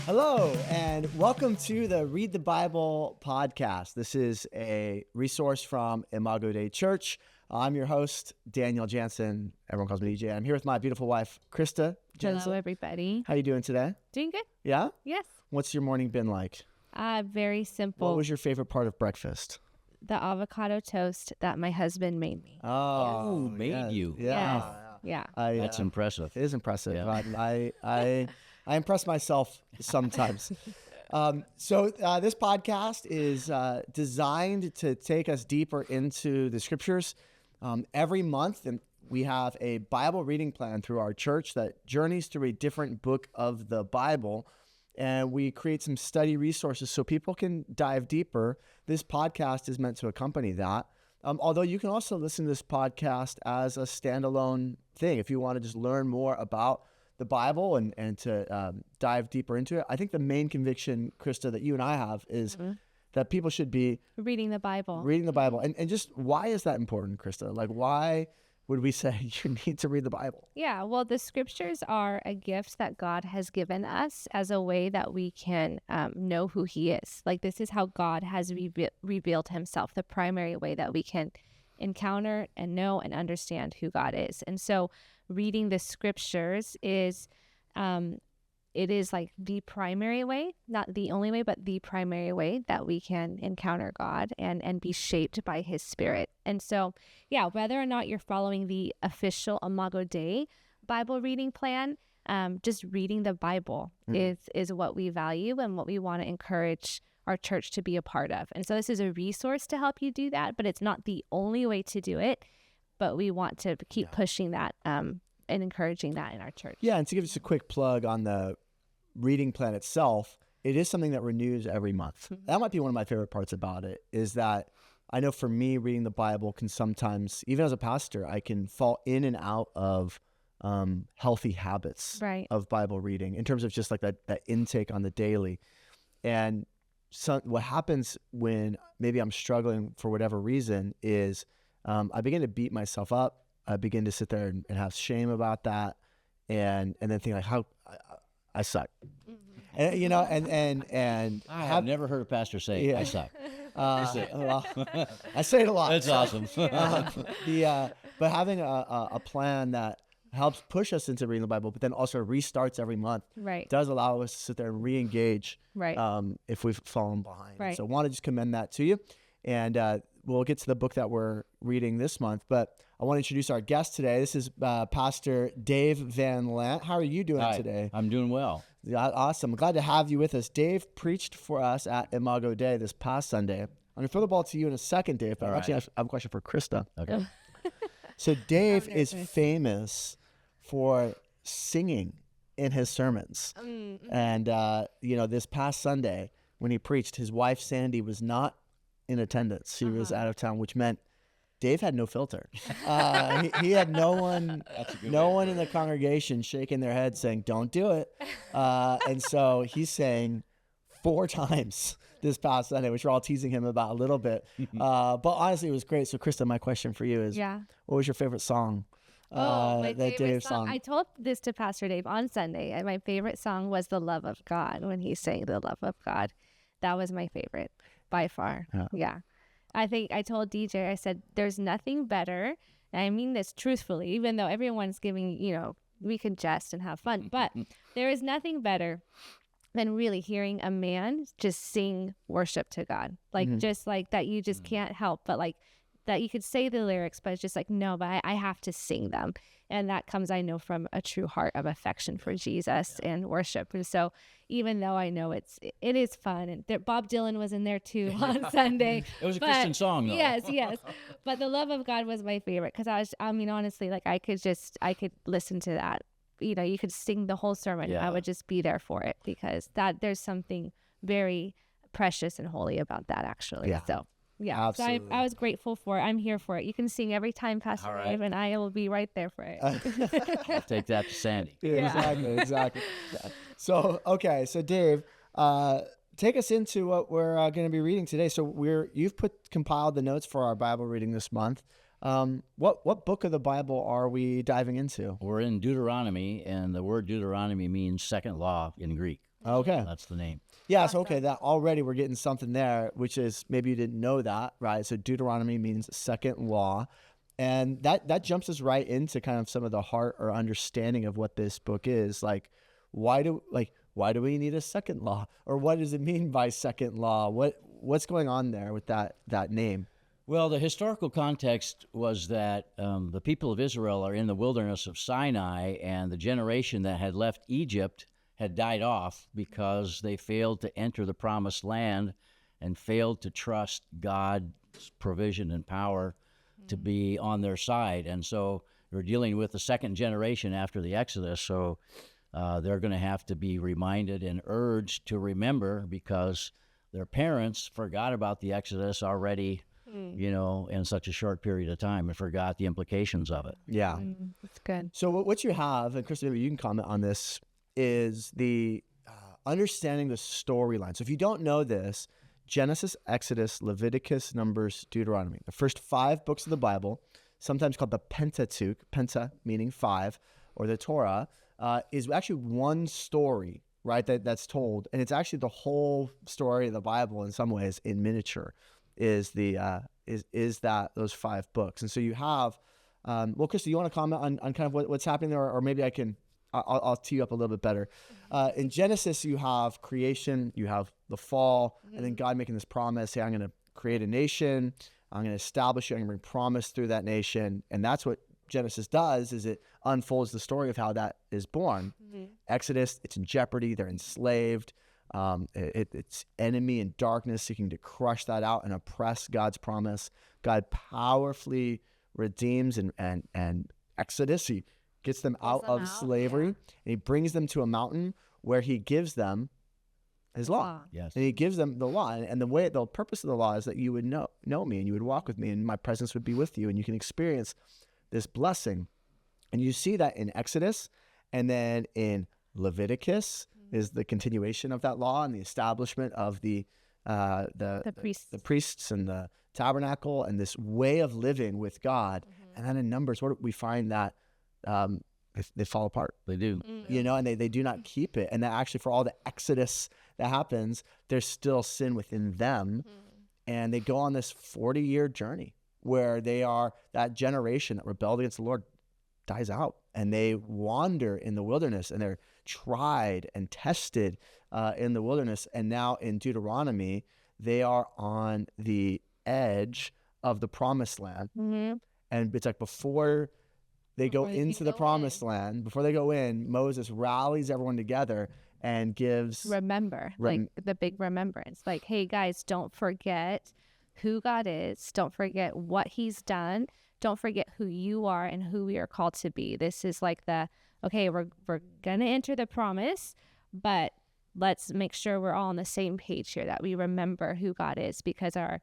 Hello, and welcome to the Read the Bible podcast. This is a resource from Imago Dei Church. I'm your host, Daniel Jansen. Everyone calls me DJ. I'm here with my beautiful wife, Crista Jansen. Hello, everybody. How you doing today? Doing good. Yeah? Yes. What's your morning been like? Very simple. What was your favorite part of breakfast? The avocado toast that my husband made me. Oh, made you. Yeah. Yeah. That's impressive. It is impressive. Yeah. I impress myself sometimes. This podcast is designed to take us deeper into the scriptures. Every month, and we have a Bible reading plan through our church that journeys through a different book of the Bible, and we create some study resources so people can dive deeper. This podcast is meant to accompany that. Although you can also listen to this podcast as a standalone thing if you want to just learn more about the Bible and to dive deeper into it. I think the main conviction, Crista, that you and I have is that people should be reading the Bible. And just why is that important, Crista? Like, why would we say you need to read the Bible? Yeah, well, the scriptures are a gift that God has given us as a way that we can know who he is. Like, this is how God has revealed himself, the primary way that we can encounter and know and understand who God is. And so reading the scriptures is it is like the primary way, not the only way, but the primary way that we can encounter God and be shaped by his spirit. And so, yeah, whether or not you're following the official Imago Dei Bible reading plan, just reading the Bible is what we value and what we want to encourage our church to be a part of. And so this is a resource to help you do that, but it's not the only way to do it. But we want to keep pushing that and encouraging that in our church. Yeah, and to give us a quick plug on the reading plan itself, it is something that renews every month. That might be one of my favorite parts about it, is that I know for me, reading the Bible can sometimes, even as a pastor, I can fall in and out of healthy habits of Bible reading in terms of just like that intake on the daily. And so what happens when maybe I'm struggling for whatever reason is I begin to beat myself up. I begin to sit there and have shame about that, and then think like, how I suck, and you know, and I have never heard a pastor say, "I suck." I say it a lot. That's awesome. But having a plan that helps push us into reading the Bible, but then also restarts every month, does allow us to sit there and re-engage, if we've fallen behind. So I want to just commend that to you, and we'll get to the book that we're reading this month, but I want to introduce our guest today. This is Pastor Dave Van Lant. How are you doing today? I'm doing well. Yeah, awesome. I'm glad to have you with us. Dave preached for us at Imago Dei this past Sunday. I'm going to throw the ball to you in a second, Dave, but actually I have a question for Crista. Okay. So Dave is famous for singing in his sermons. And, this past Sunday when he preached, his wife, Sandy, was not in attendance. She was out of town, which meant Dave had no filter. He had no one in the congregation shaking their head saying, "Don't do it." And so he sang 4 times this past Sunday, which we're all teasing him about a little bit. But honestly, it was great. So Crista, my question for you is, what was your favorite song? My favorite song. I told this to Pastor Dave on Sunday, and my favorite song was "The Love of God" when he sang "The Love of God." That was my favorite by far. Yeah. I think I told DJ, I said, there's nothing better. And I mean this truthfully, even though everyone's giving, we can jest and have fun, but there is nothing better than really hearing a man just sing worship to God. Like, just like that, you just can't help, but like that you could say the lyrics, but it's just like, no, but I have to sing them. And that comes, I know, from a true heart of affection for Jesus and worship. And so even though I know it is fun, and Bob Dylan was in there too on Sunday. It was a Christian song, though. Yes. But "The Love of God" was my favorite because honestly, like I could listen to that. You could sing the whole sermon. Yeah. I would just be there for it because there's something very precious and holy about that, actually. Yeah. So. Yeah, absolutely. So I was grateful for it. I'm here for it. You can sing every time, Pastor Dave, and I will be right there for it. I'll take that to Sandy. Yeah. Exactly. So Dave, take us into what we're going to be reading today. So you've compiled the notes for our Bible reading this month. What book of the Bible are we diving into? We're in Deuteronomy, and the word Deuteronomy means second law in Greek. Okay. That's the name. Yeah, so okay, that already we're getting something there, which is maybe you didn't know that, right? So Deuteronomy means second law. And that jumps us right into kind of some of the heart or understanding of what this book is. Like, why do we need a second law? Or what does it mean by second law? What's going on there with that name? Well, the historical context was that the people of Israel are in the wilderness of Sinai, and the generation that had left Egypt had died off because they failed to enter the promised land and failed to trust God's provision and power to be on their side. And so we're dealing with the second generation after the Exodus, so they're going to have to be reminded and urged to remember because their parents forgot about the Exodus already, in such a short period of time and forgot the implications of it. Yeah. That's good. So what you have, and Crista, maybe you can comment on this, is the understanding the storyline. So if you don't know this, Genesis, Exodus, Leviticus, Numbers, Deuteronomy, the first 5 books of the Bible, sometimes called the Pentateuch, Penta meaning 5, or the Torah, is actually one story, right, that's told. And it's actually the whole story of the Bible in some ways in miniature is that those 5 books. And so you have, well, Krista, you want to comment on kind of what's happening there, or maybe I'll tee you up a little bit better. In Genesis, you have creation, you have the fall, and then God making this promise, hey, I'm going to create a nation, I'm going to establish you, I'm going to bring promise through that nation. And that's what Genesis does, is it unfolds the story of how that is born. Exodus, it's in jeopardy, they're enslaved. It's enemy and darkness seeking to crush that out and oppress God's promise. God powerfully redeems and Exodus, he gets them out of slavery, and he brings them to a mountain where he gives them his law. Yes. And he gives them the law. And the purpose of the law is that you would know me, and you would walk with me, and my presence would be with you, and you can experience this blessing. And you see that in Exodus, and then in Leviticus is the continuation of that law and the establishment of the priests and the tabernacle and this way of living with God. And then in Numbers, what we find that they fall apart. They do. And they do not keep it. And that actually, for all the Exodus that happens, there's still sin within them. And they go on this 40-year journey where they are, that generation that rebelled against the Lord dies out, and they wander in the wilderness, and they're tried and tested in the wilderness. And now in Deuteronomy, they are on the edge of the promised land. And it's like before they go into the promised land, before they go in, Moses rallies everyone together and gives like the big remembrance. Like, hey guys, don't forget who God is. Don't forget what he's done. Don't forget who you are and who we are called to be. This is like okay, we're going to enter the promise, but let's make sure we're all on the same page here, that we remember who God is, because our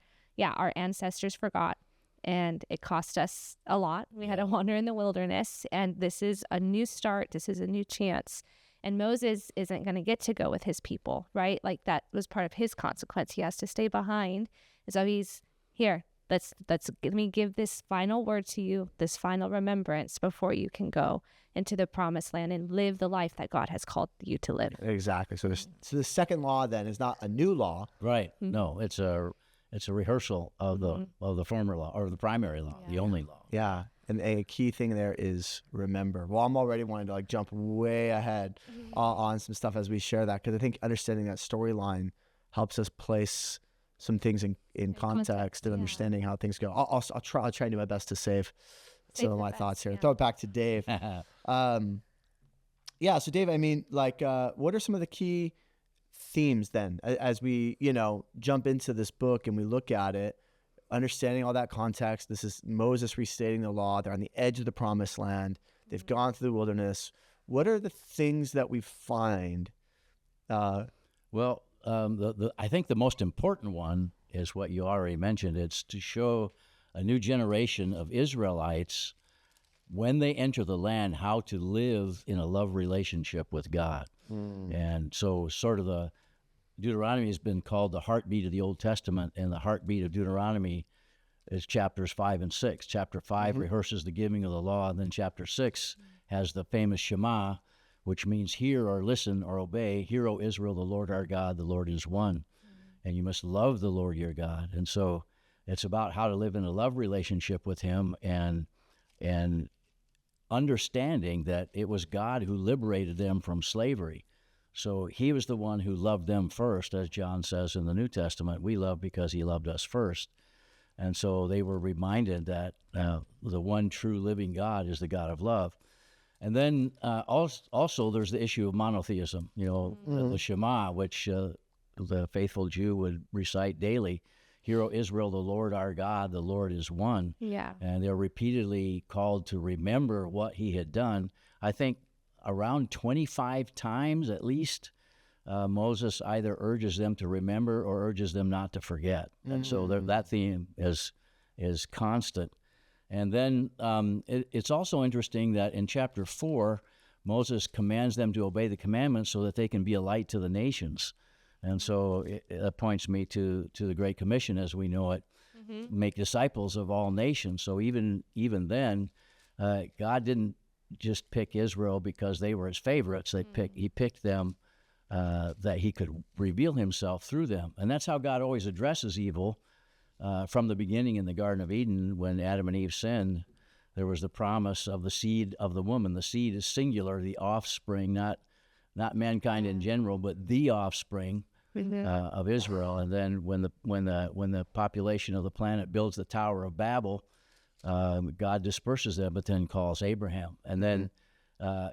ancestors forgot. And it cost us a lot. We had to wander in the wilderness, and this is a new start. This is a new chance. And Moses isn't going to get to go with his people, right? Like, that was part of his consequence. He has to stay behind. And so he's here. Let me give this final word to you, this final remembrance before you can go into the promised land and live the life that God has called you to live. Exactly. So the second law then is not a new law. Right. No, it's a rehearsal of the former law, or the primary law, the only law. Yeah. And a key thing there is remember. Well, I'm already wanting to jump way ahead on some stuff as we share that, because I think understanding that storyline helps us place some things in context and understanding how things go. I'll try and do my best to save some of my thoughts here. Throw it back to Dave. So Dave, I mean, what are some of the key themes then as we jump into this book and we look at it, understanding all that context? This is Moses restating the law. They're on the edge of the promised land. They've gone through the wilderness. What are the things that we find? I think the most important one is what you already mentioned. It's to show a new generation of Israelites, when they enter the land, how to live in a love relationship with God. And so sort of the Deuteronomy has been called the heartbeat of the Old Testament, and the heartbeat of Deuteronomy is chapters 5 and 6. Chapter 5 rehearses the giving of the law, and then chapter 6 has the famous Shema, which means hear or listen or obey. Hear, O Israel, the Lord our God, the Lord is one. And you must love the Lord your God. And so it's about how to live in a love relationship with him, and understanding that it was God who liberated them from slavery. So he was the one who loved them first, as John says in the New Testament. We love because he loved us first. And so they were reminded that the one true living God is the God of love. And then also there's the issue of monotheism, the Shema, which the faithful Jew would recite daily. Hear, O Israel, the Lord our God, the Lord is one. Yeah. And they're repeatedly called to remember what he had done. I think around 25 times at least, Moses either urges them to remember or urges them not to forget. And so that theme is constant. And then it's also interesting that in chapter 4, Moses commands them to obey the commandments so that they can be a light to the nations. And so it points me to the Great Commission as we know it, make disciples of all nations. So even then, God didn't just pick Israel because they were his favorites. He picked them that he could reveal himself through them. And that's how God always addresses evil. From the beginning in the Garden of Eden, when Adam and Eve sinned, there was the promise of the seed of the woman. The seed is singular, the offspring, not mankind in general, but the offspring of Israel. And then when the population of the planet builds the Tower of Babel, God disperses them, but then calls Abraham, and then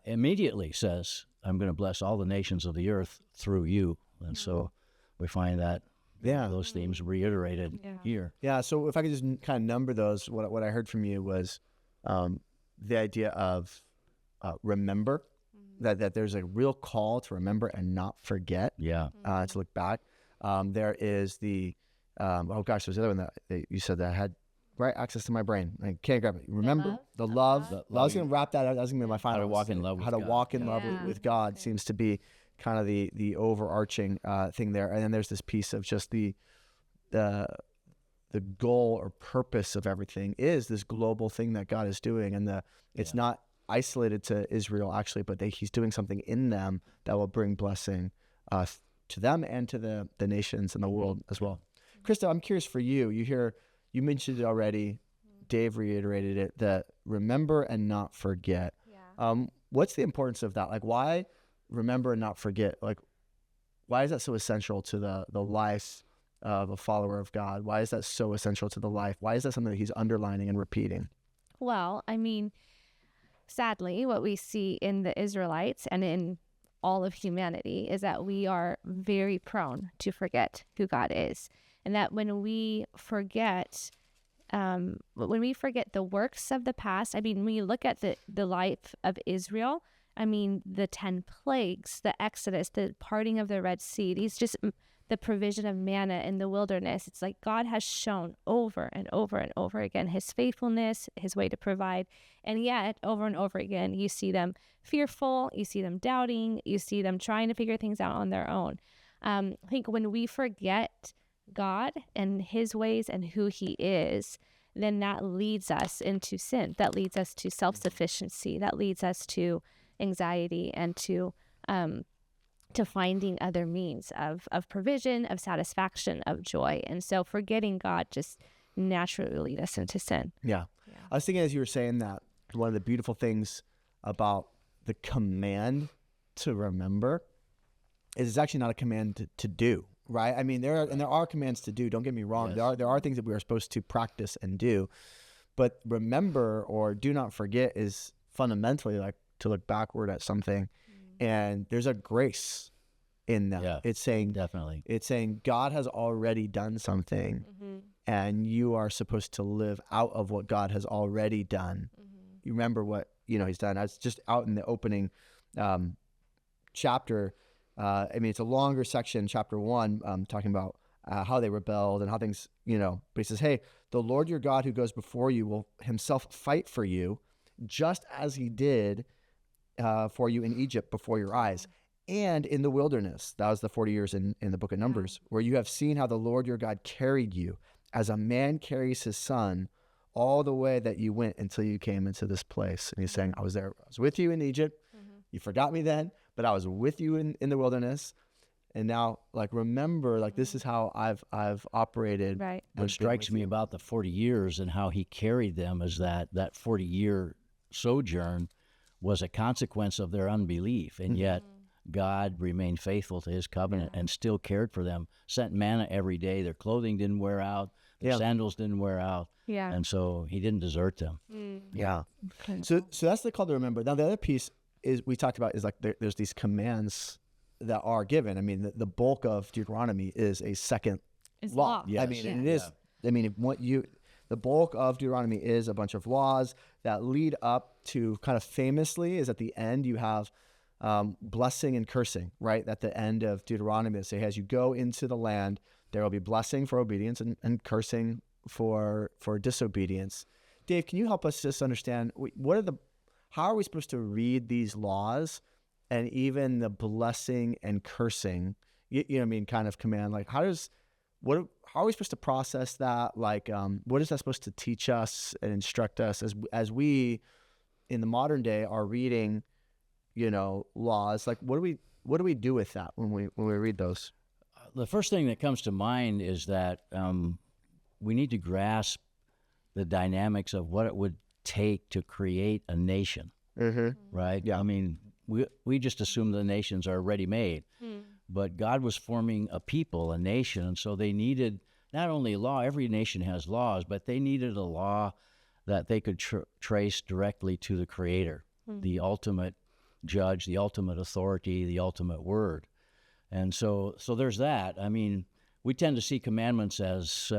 immediately says, "I'm going to bless all the nations of the earth through you." And so we find that those themes reiterated here. Yeah. So if I could just kind of number those, what I heard from you was the idea of remember. That there's a real call to remember and not forget. Yeah. To look back. There is the there's the other one that you said that had right access to my brain. I can't grab it. Remember the love. I was going to wrap that up. That was going to be my final. How to walk in love with God. How to walk in love with God Okay. seems to be kind of the overarching thing there. And then there's this piece of just the goal or purpose of everything is this global thing that God is doing, and it's not isolated to Israel actually, but he's doing something in them that will bring blessing to them and to the nations and the world as well. Crista, I'm curious for you. You mentioned it already. Dave reiterated it, that remember and not forget. Yeah. What's the importance of that? Like, why remember and not forget? Like, why is that so essential to the life of a follower of God? Why is that so essential to the life? Why is that something that he's underlining and repeating? Well, I mean, sadly, what we see in the Israelites and in all of humanity is that we are very prone to forget who God is. And that when we forget the works of the past, I mean, when you look at the life of Israel, I mean, the 10 plagues, the Exodus, the parting of the Red Sea, the provision of manna in the wilderness. It's like God has shown over and over and over again his faithfulness, his way to provide. And yet, over and over again, you see them fearful, you see them doubting, you see them trying to figure things out on their own. I think when we forget God and his ways and who he is, then that leads us into sin. That leads us to self-sufficiency. That leads us to anxiety and to finding other means of provision, of satisfaction, of joy. And so forgetting God just naturally leads us into sin. Yeah. I was thinking as you were saying that, one of the beautiful things about the command to remember is it's actually not a command to do, right? I mean, there are commands to do. Don't get me wrong. Yes. There are things that we are supposed to practice and do, but remember or do not forget is fundamentally like to look backward at something. And there's a grace in that. Yeah, it's saying definitely. It's saying God has already done something, and you are supposed to live out of what God has already done. You remember what he's done. I was just out in the opening chapter. I mean, it's a longer section, chapter 1, talking about how they rebelled and how things, But he says, "Hey, the Lord your God who goes before you will himself fight for you, just as he did." For you in Egypt before your eyes, and in the wilderness. That was the 40 years in the book of Numbers, where you have seen how the Lord your God carried you as a man carries his son all the way that you went until you came into this place. And he's saying, I was with you in Egypt. You forgot me then, but I was with you in the wilderness. And now, like, remember, like, this is how I've operated. Right. What strikes me about the 40 years and how he carried them is that 40-year sojourn was a consequence of their unbelief, and yet God remained faithful to his covenant and still cared for them, sent manna every day. Their clothing didn't wear out, their sandals didn't wear out, Yeah. and so he didn't desert them. Yeah. So that's the call to remember. Now, the other piece is we talked about is like there's these commands that are given. I mean, the bulk of Deuteronomy is a second It's law. law. Yes. I mean, and it is. I mean, the bulk of Deuteronomy is a bunch of laws that lead up to kind of famously is at the end you have blessing and cursing, right? At the end of Deuteronomy, they say, as you go into the land, there will be blessing for obedience and cursing for disobedience. Dave, can you help us just understand how are we supposed to read these laws and even the blessing and cursing, you know what I mean, kind of command? Like, how are we supposed to process that? Like, what is that supposed to teach us and instruct us as we in the modern day are reading, laws? Like, what do we do with that when we read those? The first thing that comes to mind is that we need to grasp the dynamics of what it would take to create a nation, right? Yeah. I mean, we just assume the nations are ready-made, but God was forming a people, a nation, and so they needed not only law, every nation has laws, but they needed a law that they could trace directly to the Creator, the ultimate judge, the ultimate authority, the ultimate word. And so there's that. I mean, we tend to see commandments as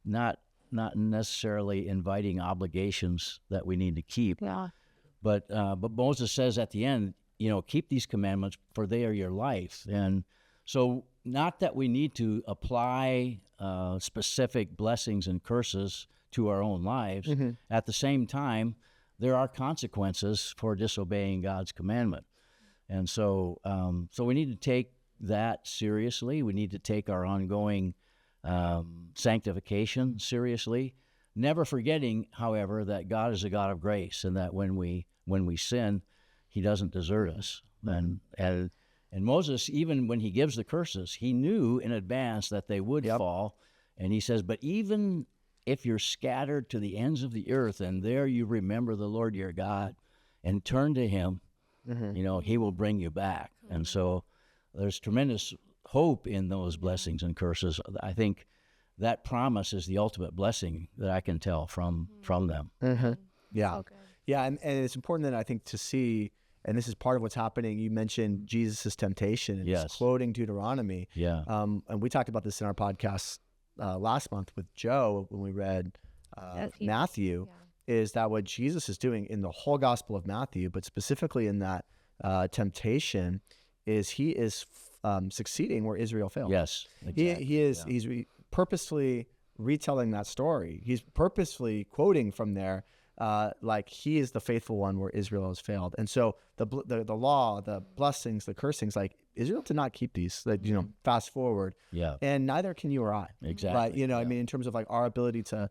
not necessarily inviting obligations that we need to keep. Yeah. But Moses says at the end, keep these commandments, for they are your life. And so not that we need to apply specific blessings and curses to our own lives. At the same time, there are consequences for disobeying God's commandment. And so we need to take that seriously. We need to take our ongoing sanctification seriously, never forgetting, however, that God is a God of grace, and that when we sin, he doesn't desert us. And Moses, even when he gives the curses, he knew in advance that they would fall. And he says, but even if you're scattered to the ends of the earth, and there you remember the Lord your God and turn to him, he will bring you back. And so there's tremendous hope in those blessings and curses. I think that promise is the ultimate blessing that I can tell from them. Yeah. So good. Yeah. And it's important that I think to see, and this is part of what's happening. You mentioned Jesus' temptation and he's quoting Deuteronomy. Yeah. And we talked about this in our podcast last month with Joe when we read Matthew, is that what Jesus is doing in the whole Gospel of Matthew, but specifically in that temptation, is he is succeeding where Israel failed. Yes. Exactly. He's purposefully retelling that story. He's purposefully quoting from there, like he is the faithful one where Israel has failed. And so the law, the blessings, the cursings, like Israel did not keep these. Like, fast forward. Yeah. And neither can you or I. Exactly. But I mean, in terms of like our ability to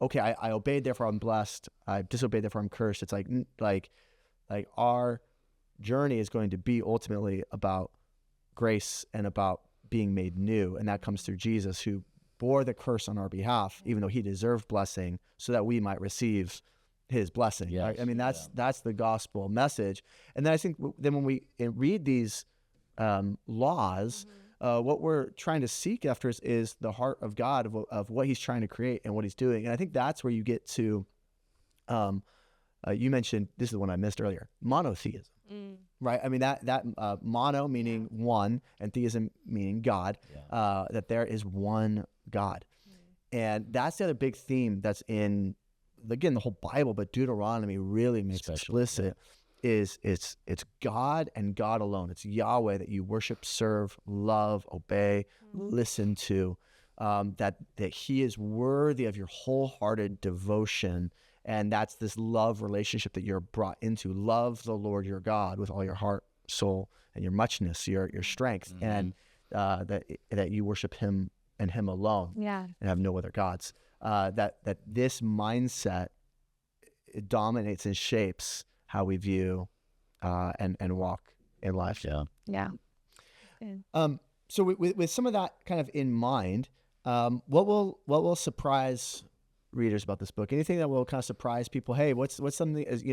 okay, I obeyed, therefore I'm blessed. I disobeyed, therefore I'm cursed. It's like our journey is going to be ultimately about grace and about being made new, and that comes through Jesus, who bore the curse on our behalf, even though he deserved blessing, so that we might receive his blessing. Yes. Right? I mean, that's the gospel message. And then I think then when we read these laws, what we're trying to seek after is the heart of God, of what he's trying to create and what he's doing. And I think that's where you get to, you mentioned, this is the one I missed earlier, monotheism. Right? I mean, that mono meaning one and theism meaning God, that there is one God. And that's the other big theme that's in, again, the whole Bible, but Deuteronomy really makes explicit, is it's God and God alone. It's Yahweh that you worship, serve, love, obey, listen to, that he is worthy of your wholehearted devotion. And that's this love relationship that you're brought into. Love the Lord your God with all your heart, soul, and your muchness, your strength, and that you worship him and him alone, and have no other gods. That this mindset, it dominates and shapes how we view and walk in life. Yeah. Yeah. So with some of that kind of in mind, what will surprise readers about this book? Anything that will kind of surprise people? Hey, what's something, as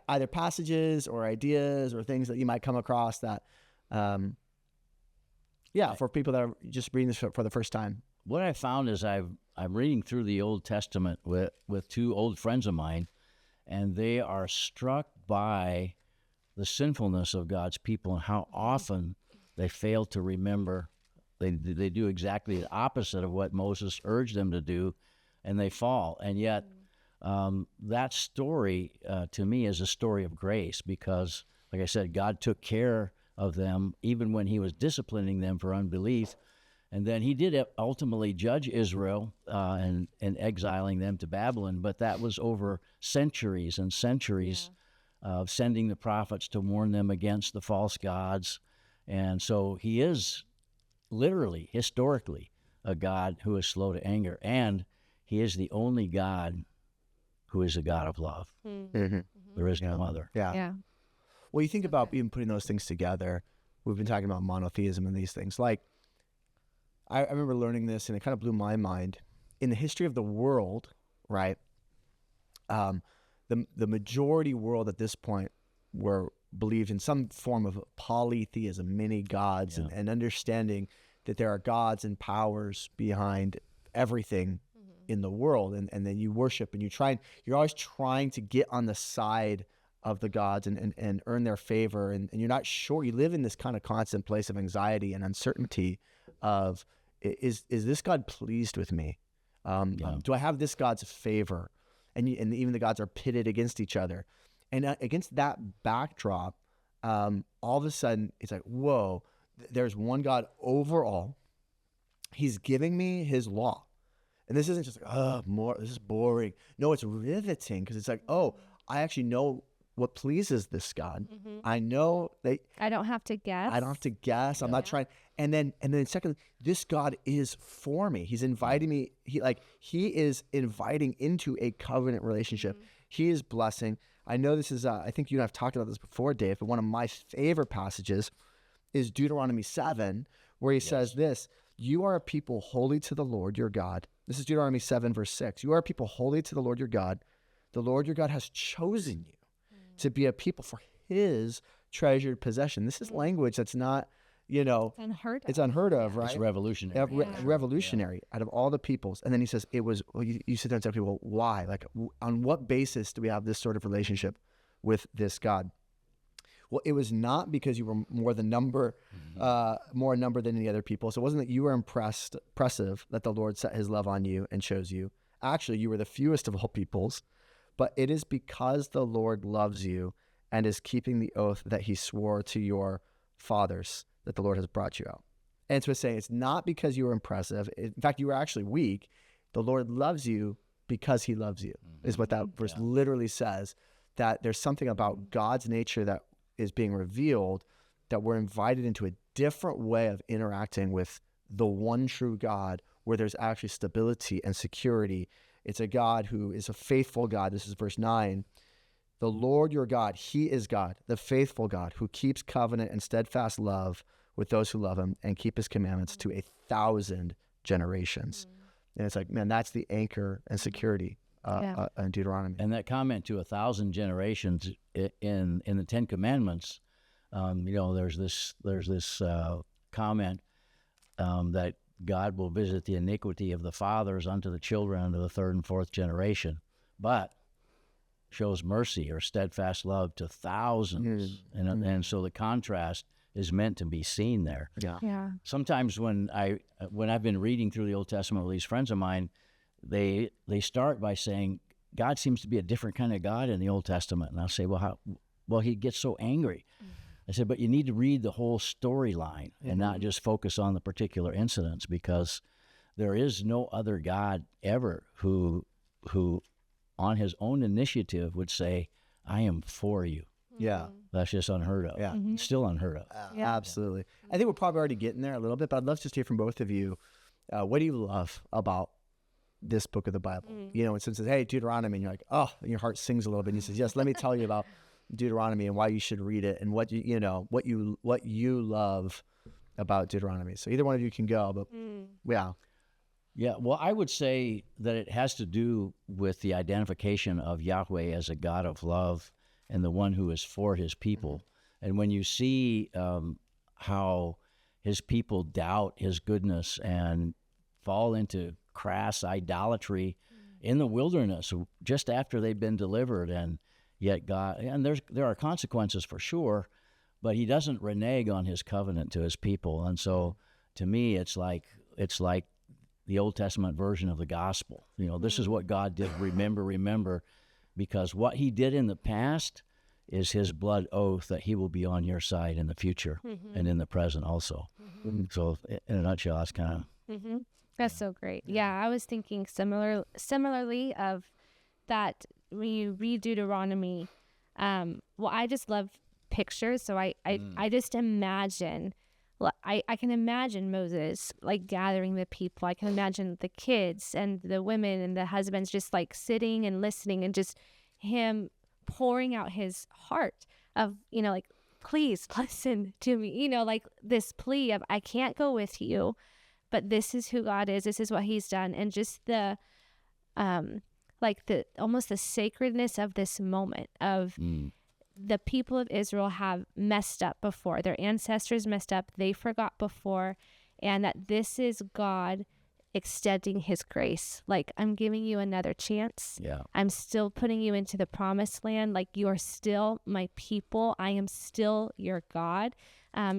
either passages or ideas or things that you might come across that, for people that are just reading this for the first time. What I found is I'm reading through the Old Testament with two old friends of mine, and they are struck by the sinfulness of God's people and how often they fail to remember. They do exactly the opposite of what Moses urged them to do, and they fall. And yet, that story to me is a story of grace because, like I said, God took care of them even when he was disciplining them for unbelief. And then he did ultimately judge Israel and exiling them to Babylon, but that was over centuries and centuries of sending the prophets to warn them against the false gods. And so he is literally, historically, a God who is slow to anger, and he is the only God who is a God of love. Mm-hmm. There is no other. Yeah. Well, you think about even putting those things together. We've been talking about monotheism and these things. Like, I remember learning this, and it kind of blew my mind. In the history of the world, right, the majority world at this point believed in some form of polytheism, many gods, and understanding that there are gods and powers behind everything in the world, and then you worship and you're always trying to get on the side of the gods and earn their favor, and you're not sure. You live in this kind of constant place of anxiety and uncertainty of, is this God pleased with me? Do I have this God's favor? And even the gods are pitted against each other. And against that backdrop, all of a sudden, it's like, whoa, there's one God over all. He's giving me his law. And this isn't just like, this is boring. No, it's riveting because it's like, I actually know what pleases this God. Mm-hmm. I know I don't have to guess. I'm not trying. And then secondly, this God is for me. He's inviting me. He is inviting into a covenant relationship. Mm-hmm. He is blessing. I know this is, I think you and I have talked about this before, Dave, but one of my favorite passages is Deuteronomy 7, where he says this: you are a people holy to the Lord your God. This is Deuteronomy 7, verse 6. You are a people holy to the Lord your God. The Lord your God has chosen you to be a people for his treasured possession. This is language that's not, it's unheard of, right? It's revolutionary. Revolutionary out of all the peoples. And then he says, you sit there and say, okay, well, why? Like, on what basis do we have this sort of relationship with this God? Well, it was not because you were more number than any other people. So it wasn't that you were impressive that the Lord set his love on you and chose you. Actually, you were the fewest of all peoples. But it is because the Lord loves you and is keeping the oath that he swore to your fathers that the Lord has brought you out. And so it's saying it's not because you were impressive. In fact, you were actually weak. The Lord loves you because he loves you, is what that verse literally says, that there's something about God's nature that is being revealed, that we're invited into a different way of interacting with the one true God, where there's actually stability and security. It's a God who is a faithful God. This is verse 9. The Lord your God, he is God, the faithful God, who keeps covenant and steadfast love with those who love him and keep his commandments to 1,000 generations. And it's like, man, that's the anchor and security in Deuteronomy. And that comment to 1,000 generations in the Ten Commandments, there's this comment that God will visit the iniquity of the fathers unto the children unto the third and fourth generation, but shows mercy or steadfast love to thousands. And so the contrast is meant to be seen there. Yeah. Sometimes when I've been reading through the Old Testament with these friends of mine, they start by saying, God seems to be a different kind of God in the Old Testament. And I'll say, well, he gets so angry. I said, but you need to read the whole storyline and not just focus on the particular incidents, because there is no other God ever who on his own initiative would say, I am for you. Yeah. That's just unheard of. Yeah. Still unheard of. Absolutely. I think we're probably already getting there a little bit, but I'd love to just hear from both of you. What do you love about this book of the Bible? And since it says, hey, Deuteronomy, and you're like, oh, and your heart sings a little bit. And he says, yes, let me tell you about Deuteronomy and why you should read it and what you love about Deuteronomy. So either one of you can go, but yeah. Yeah, well, I would say that it has to do with the identification of Yahweh as a God of love and the one who is for his people. And when you see how his people doubt his goodness and fall into crass idolatry in the wilderness just after they've been delivered, and yet God, and there are consequences for sure, but he doesn't renege on his covenant to his people. And so to me, it's like the Old Testament version of the gospel. This is what God did. Remember, because what he did in the past is his blood oath that he will be on your side in the future and in the present also. So in a nutshell, that's kind of... That's so great. Yeah, I was thinking similarly of that when you read Deuteronomy. Well, I just love pictures, so I just imagine... I can imagine Moses like gathering the people. I can imagine the kids and the women and the husbands just like sitting and listening, and just him pouring out his heart of, like, please listen to me, like this plea of, I can't go with you, but this is who God is. This is what he's done. And just the, almost the sacredness of this moment of, the people of Israel have messed up before. Their ancestors messed up. They forgot before. And that this is God extending his grace. Like, I'm giving you another chance. Yeah. I'm still putting you into the promised land. Like, you are still my people. I am still your God.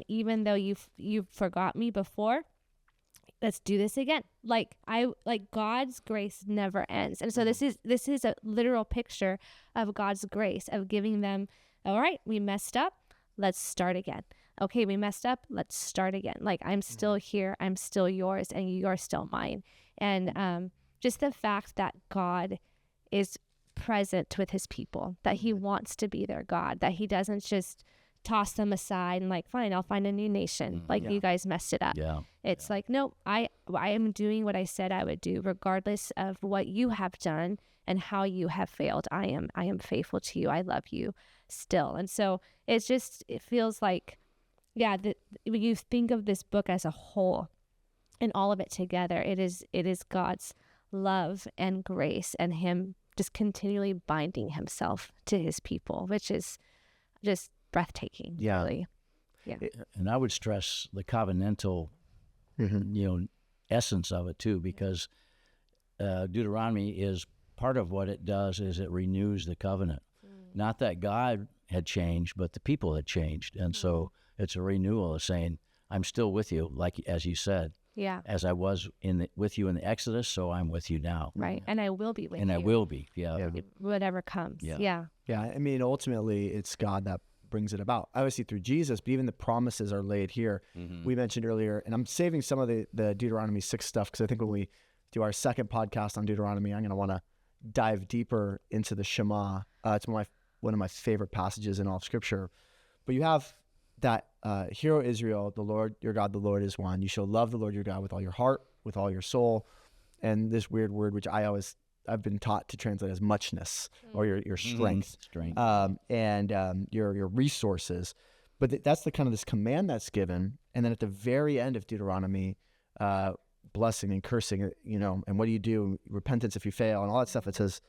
Even though you've forgot me before, let's do this again. Like God's grace never ends. And so this is a literal picture of God's grace, of giving them, all right, we messed up, let's start again. Okay, we messed up, let's start again. Like, I'm still here, I'm still yours, and you're still mine. And just the fact that God is present with his people, that he wants to be their God, that he doesn't just toss them aside and like, fine, I'll find a new nation. Like, you guys messed it up. Yeah. It's like, no, I am doing what I said I would do, regardless of what you have done and how you have failed. I am faithful to you. I love you still. And so it feels like, when you think of this book as a whole and all of it together, it is God's love and grace and him just continually binding himself to his people, which is just breathtaking. Yeah. Really. Yeah. And I would stress the covenantal, essence of it too, because Deuteronomy is part of what it does is it renews the covenant. Not that God had changed, but the people had changed. And so it's a renewal of saying, I'm still with you, like as you said. Yeah. As I was with you in the Exodus, so I'm with you now. Right. And I will be with you. And I will be. Yeah. Whatever comes. Yeah. Yeah. Yeah. I mean, ultimately, it's God that brings it about, obviously through Jesus, but even the promises are laid here. We mentioned earlier, and I'm saving some of the Deuteronomy 6 stuff because I think when we do our second podcast on Deuteronomy, I'm going to want to dive deeper into the Shema. It's one of my favorite passages in all of Scripture. But you have that, Hear, O Israel, the Lord your God, the Lord is one. You shall love the Lord your God with all your heart, with all your soul, and this weird word which I've been taught to translate as muchness, or your strength, and your resources. But that's the kind of this command that's given. And then at the very end of Deuteronomy, blessing and cursing, and what do you do? Repentance if you fail and all that stuff. It says,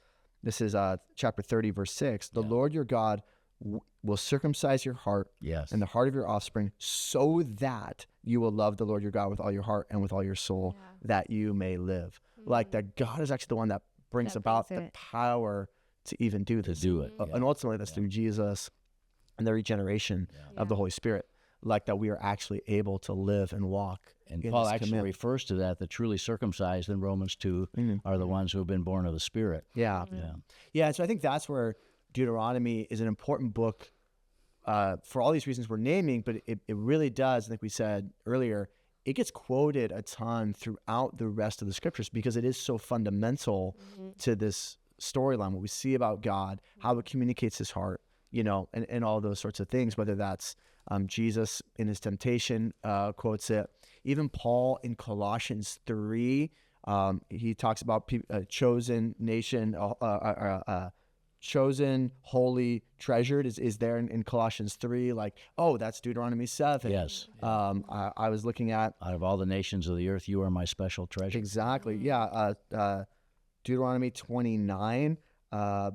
this is chapter 30, verse 6, the Lord your God will circumcise your heart and the heart of your offspring so that you will love the Lord your God with all your heart and with all your soul, that you may live. Like that God is actually the one that brings about the power to even do this. To do it. And ultimately that's through Jesus and the regeneration of the Holy Spirit, like that we are actually able to live and walk. And Paul actually refers to that, the truly circumcised in Romans 2 are the ones who have been born of the Spirit. Yeah. So I think that's where Deuteronomy is an important book for all these reasons we're naming, but it really does, like we said earlier, it gets quoted a ton throughout the rest of the scriptures because it is so fundamental to this storyline, what we see about God, how it communicates his heart, and all those sorts of things, whether that's Jesus in his temptation quotes it. Even Paul in Colossians 3, he talks about chosen nation, chosen, holy, treasured is there in Colossians 3. Like, oh, that's Deuteronomy 7. Yes. I was looking at Out of all the nations of the earth, you are my special treasure. exactly. Yeah. Deuteronomy 29.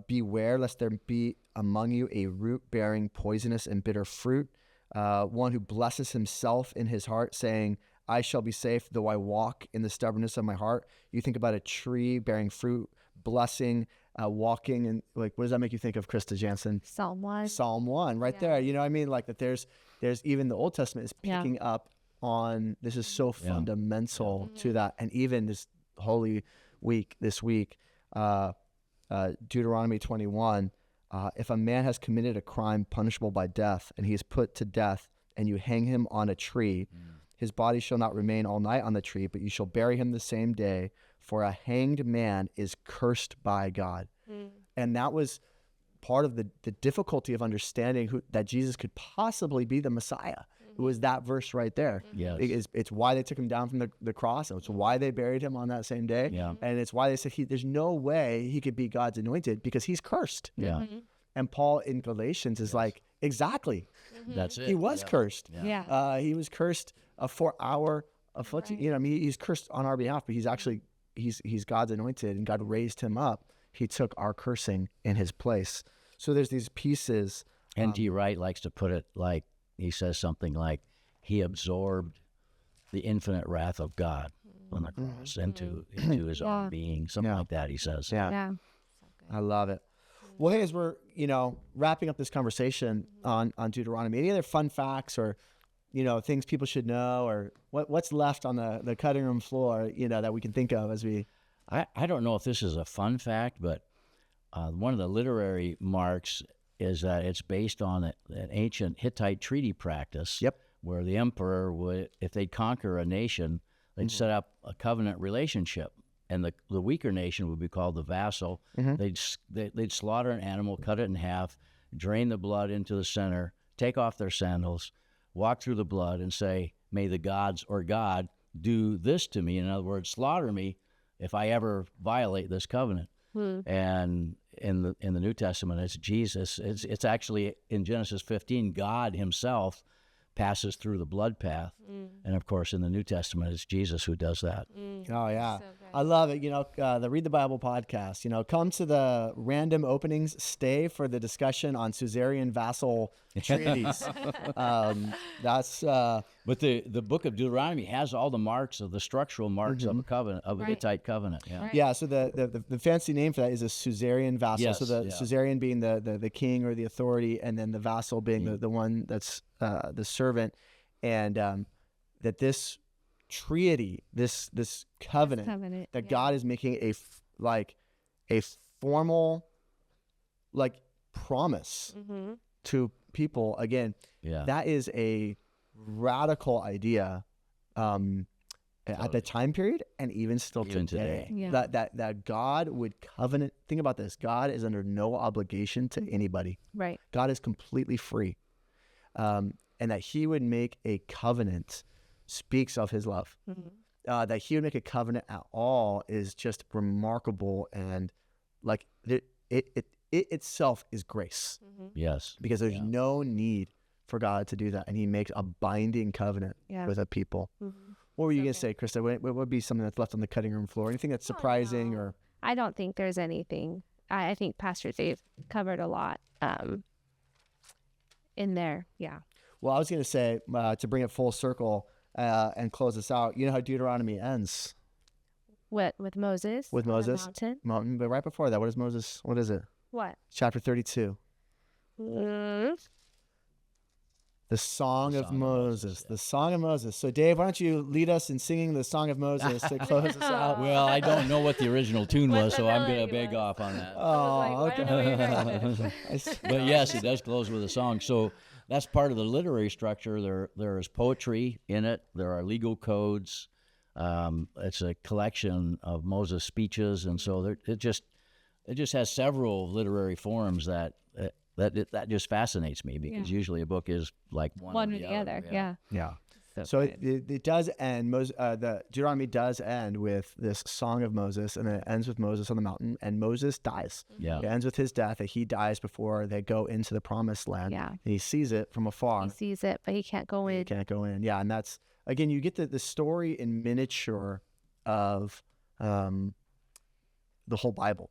Beware lest there be among you a root bearing poisonous and bitter fruit, one who blesses himself in his heart, saying, I shall be safe, though I walk in the stubbornness of my heart. You think about a tree bearing fruit, blessing, walking, and like, what does that make you think of, Krista Jansen? Psalm 1. Psalm 1, right there. You know what I mean? Like that there's even the Old Testament is picking up on, this is so fundamental to that. And even this Holy Week, this week, Deuteronomy 21, if a man has committed a crime punishable by death, and he is put to death, and you hang him on a tree, his body shall not remain all night on the tree, but you shall bury him the same day, for a hanged man is cursed by God. And that was part of the difficulty of understanding that Jesus could possibly be the Messiah. It was that verse right there. Yes. It's why they took him down from the cross. It's why they buried him on that same day. Yeah. And it's why they said there's no way he could be God's anointed because he's cursed. Yeah. And Paul in Galatians is like, exactly. That's it. He was cursed. Yeah. He was cursed for our affliction. Right. You know, I mean, he's cursed on our behalf, but he's actually, he's God's anointed, and God raised him up. He took our cursing in his place. So there's these pieces. N.T. Wright likes to put it like, he says something like, he absorbed the infinite wrath of God on the cross into his own being, something like that, he says. Yeah. I love it. Well, hey, as we're, wrapping up this conversation on Deuteronomy, any other fun facts or, things people should know, or what's left on the cutting room floor, that we can think of as we... I don't know if this is a fun fact, but one of the literary marks is that it's based on an ancient Hittite treaty practice. Yep. Where the emperor would, if they'd conquer a nation, they'd set up a covenant relationship, and the weaker nation would be called the vassal. They'd slaughter an animal, cut it in half, drain the blood into the center, take off their sandals, walk through the blood, and say, "May the gods or God do this to me." In other words, slaughter me if I ever violate this covenant. And in the New Testament, it's Jesus. It's actually in Genesis 15, God Himself passes through the blood path, and of course, in the New Testament, it's Jesus who does that. Oh yeah, So good. I love it. The Read the Bible podcast. Come to the random openings, stay for the discussion on suzerain vassal treaties. That's. But the book of Deuteronomy has all the marks of the structural marks of a covenant, of a Right. Hittite covenant. Yeah. Right. Yeah, so the fancy name for that is a suzerain vassal. Yes, so the yeah. suzerain being the king or the authority, and then the vassal being the one that's the servant, and that this treaty, this covenant that God is making a formal promise to people. Again, Yeah. that is a radical idea at the time period, and even still Even today. today. Yeah. That God would covenant. Think about this: God is under no obligation to anybody. Right. God is completely free, and that He would make a covenant speaks of His love. That He would make a covenant at all is just remarkable, and it itself is grace, Yes. because there's Yeah. no need for God to do that, and He makes a binding covenant Yeah. with a people. What were you gonna say, Krista? What would be something that's left on the cutting room floor? Anything that's surprising or? I don't think there's anything. I think Pastor Dave covered a lot in there. Yeah. Well, I was going to say, to bring it full circle and close this out, you know how Deuteronomy ends? What with Moses? With on the Moses? mountain? But right before that, what is it? What? Chapter 32. The Song of Moses. The Song of Moses. So, Dave, why don't you lead us in singing the Song of Moses to close us out? Well, I don't know what the original tune What was, the so I'm going melody to beg was. off on that. Oh, okay. But yes, it does close with a song. So that's part of the literary structure. There is poetry in it. There are legal codes. It's a collection of Moses' speeches, and so it just has several literary forms that just fascinates me, because usually a book is like one One or or the the other. Yeah. Yeah. So it does end. The Deuteronomy does end with this song of Moses, and then it ends with Moses on the mountain, and Moses dies. Yeah. It ends with his death. That he dies before they go into the promised land. Yeah. And he sees it from afar. He sees it, but he can't go in. He can't go in. Yeah, and that's again, you get the story in miniature of the whole Bible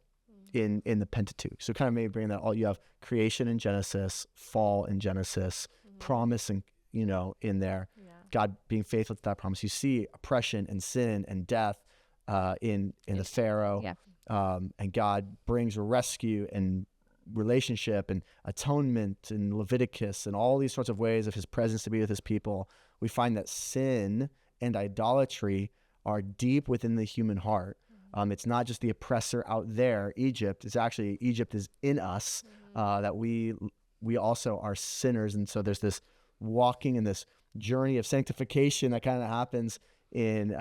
in the Pentateuch. So kind of maybe bring that all. You have creation in Genesis, fall in Genesis, promise and in there. Yeah. God being faithful to that promise. You see oppression and sin and death in the Pharaoh, and God brings rescue and relationship and atonement in Leviticus and all these sorts of ways of his presence to be with his people. We find that sin and idolatry are deep within the human heart. It's not just the oppressor out there, Egypt. It's actually Egypt is in us, that we also are sinners. And so there's this walking in this journey of sanctification that kind of happens in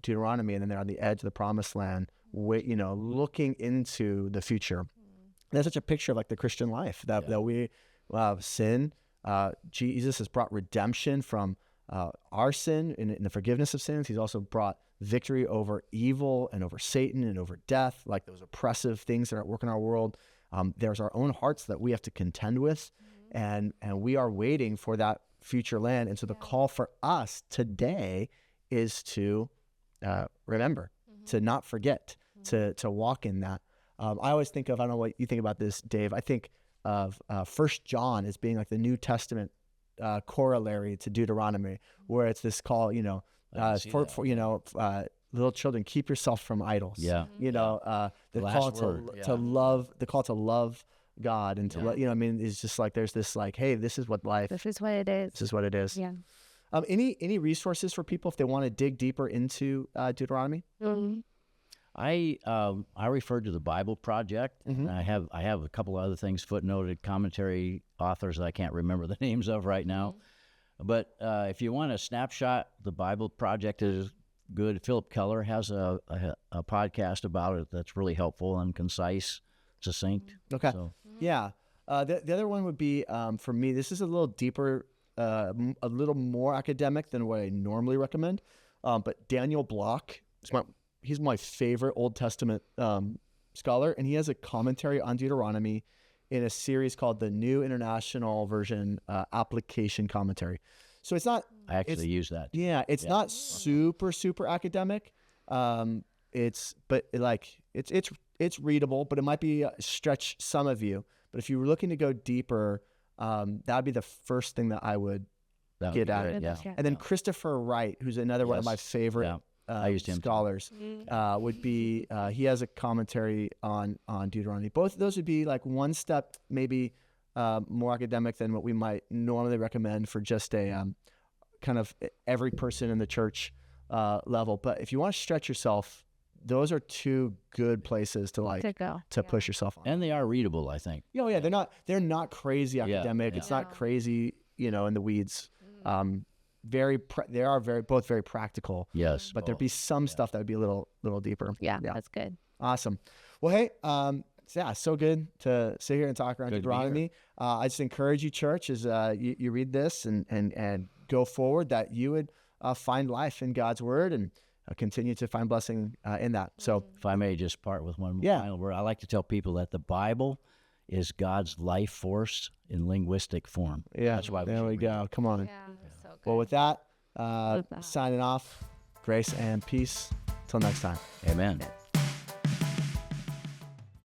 Deuteronomy, and then they're on the edge of the promised land, looking into the future. That's such a picture of like the Christian life that we sin. Jesus has brought redemption from our sin in the forgiveness of sins. He's also brought victory over evil and over Satan and over death, like those oppressive things that are at work in our world. There's our own hearts that we have to contend with, and we are waiting for that future land. And so the call for us today is to remember, to not forget, to walk in that. I always think of, I don't know what you think about this, Dave. I think of 1 John as being like the New Testament corollary to Deuteronomy, where it's this call, little children, keep yourself from idols. Yeah. The Last call word. to love, the call to love God and to let, it's just like, there's this like, hey, this is what life, This is what it is. this is what it is. Yeah. Any resources for people if they want to dig deeper into Deuteronomy? I referred to the Bible Project. And I have a couple other things, footnoted commentary authors that I can't remember the names of right now. But if you want a snapshot, the Bible Project is good. Philip Keller has a podcast about it that's really helpful and concise, succinct. Okay. So. Yeah. The other one would be, for me, this is a little deeper, a little more academic than what I normally recommend. But Daniel Block, he's my favorite Old Testament scholar, and he has a commentary on Deuteronomy in a series called the New International Version Application Commentary. So it's not... I actually use that. Yeah, it's not super academic. It's readable, but it might be stretch some of you. But if you were looking to go deeper, that would be the first thing that I would get at it. Yeah. And then Christopher Wright, who's another one of my favorite I used him scholars, would be, he has a commentary on Deuteronomy. Both of those would be like one step maybe more academic than what we might normally recommend for just a kind of every person in the church level. But if you want to stretch yourself, those are two good places to push yourself on. And they are readable, I think. Oh yeah, they're not crazy academic. Yeah. It's not crazy, in the weeds. They are both very practical. Yes. But there'd be some stuff that would be a little deeper. Yeah, that's good. Awesome. Well, hey, so good to sit here and talk around Good to be Deuteronomy. I just encourage you, church, as you read this and go forward, that you would find life in God's word and continue to find blessing in that. So if I may just part with one final word, I like to tell people that the Bible is God's life force in linguistic form. Yeah, that's why there we go. Come on. Yeah, that's so good. Well, with that, signing off, grace and peace. Till next time. Amen. Yes.